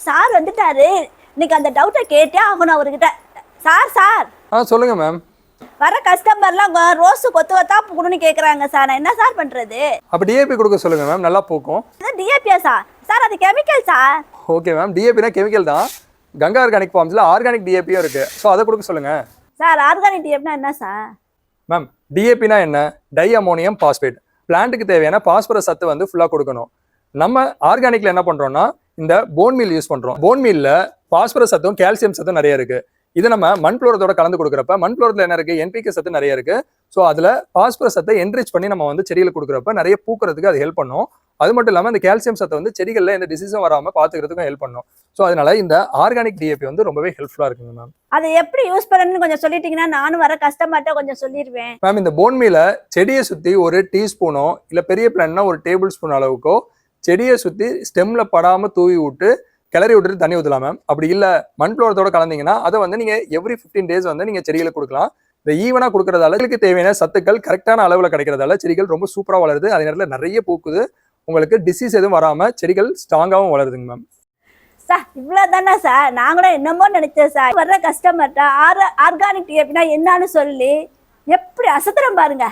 Sir வந்துட்டாரு. இன்னைக்கு அந்த டவுட்டை கேட்டே ஆகணும் அவர்கிட்ட. சார் சொல்லுங்க மேம். வர கஸ்டமர்லாம் ரோஸ் கொத்து கொத்தா கொடுன்னு கேக்குறாங்க சார். நான் என்ன சார் பண்றது? அப்ப டிஏபி கொடுக்க சொல்லுங்க மேம், நல்லா பூக்கும். டிஏபியா சார்? சார் அது கெமிக்கல் சார். ஓகே மேம், டிஏபினா கெமிக்கல் தான். கங்கா ஆர்கானிக் ஃபார்ம்ஸ்ல ஆர்கானிக் டிஏபியும் இருக்கு. ஸோ அதை கொடுக்க சொல்லுங்க சார். ஆர்கானிக் டிஏபினா என்ன சார்? மேம், டிஏபினா என்ன? Tie ammonium phosphate. பிளான்ட்டுக்கு தேவையான பாஸ்பரஸ் சத்து வந்து ஃபுல்லாக கொடுக்கணும். நம்ம ஆர்கானிக்ல என்ன பண்றோம்னா இந்த போன் மீல் யூஸ் பண்றோம். போன் மீல்ல பாஸ்பரஸ் சத்தும் கால்சியம் சத்தும் நிறைய இருக்கு. இது நம்ம மண் புளோரத்தோட கலந்து கொடுக்குறப்ப மண் புளோரத்துல என்ன இருக்கு? என்பிகே சத்து நிறைய இருக்கு. ஸோ அதுல பாஸ்பரஸ் சத்தை என்ரிச் பண்ணி நம்ம வந்து செடிகளுக்கு கொடுக்குறப்ப நிறைய பூக்கிறதுக்கு அது ஹெல்ப் பண்ணும். அது மட்டும் இல்லாமல் இந்த கால்சியம் சத்தை வந்து செடிகளில் எந்த டிசீஸும் வராமல் பார்த்துக்கிறதுக்கும் ஹெல்ப் பண்ணும். ஸோ அதனால இந்த ஆர்கானிக் டிஏபி வந்து ரொம்பவே ஹெல்ப்ஃபுல்லாக இருக்குங்க மேம். அதை எப்படி யூஸ் பண்ணணும்னு கொஞ்சம் சொல்லிட்டீங்கன்னா நானும் வர கஸ்டமர்கிட்ட கொஞ்சம் சொல்லிடுவேன். மேம், இந்த போன் மீலை செடியை சுற்றி ஒரு டீஸ்பூனோ இல்லை பெரிய பிளான்னா ஒரு டேபிள் ஸ்பூன் அளவுக்கோ செடியை சுற்றி ஸ்டெம்ல படாமல் தூவி விட்டு கிளறி விட்டுட்டு தண்ணி ஊற்றலாம் மேம். அப்படி இல்லை மண் புளோரத்தோட கலந்தீங்கன்னா அதை வந்து நீங்கள் எவ்ரி 15 days வந்து நீங்கள் செடிகளுக்கு கொடுக்கலாம். இந்த ஈவனாக கொடுக்கறதால செடிகளுக்கு தேவையான சத்துக்கள் கரெக்டான அளவில் கிடைக்கிறதால செடிகள் ரொம்ப சூப்பராக வளருது. அதே நேரத்தில் நிறைய பூக்குது. உங்களுக்கு டிசீஸ் எதுவும் வராமல் செடிகள் ஸ்ட்ராங்காகவும் வளருதுங்க மேம். சார் இவ்வளவு தானே சார்? நாங்களும் என்னமோ நினைச்சேன் சார். வர்ற கஸ்டமர்கிட்ட ஆர்கானிக் டிஏபினா என்னன்னு சொல்லி எப்படி அசத்துறோம் பாருங்க.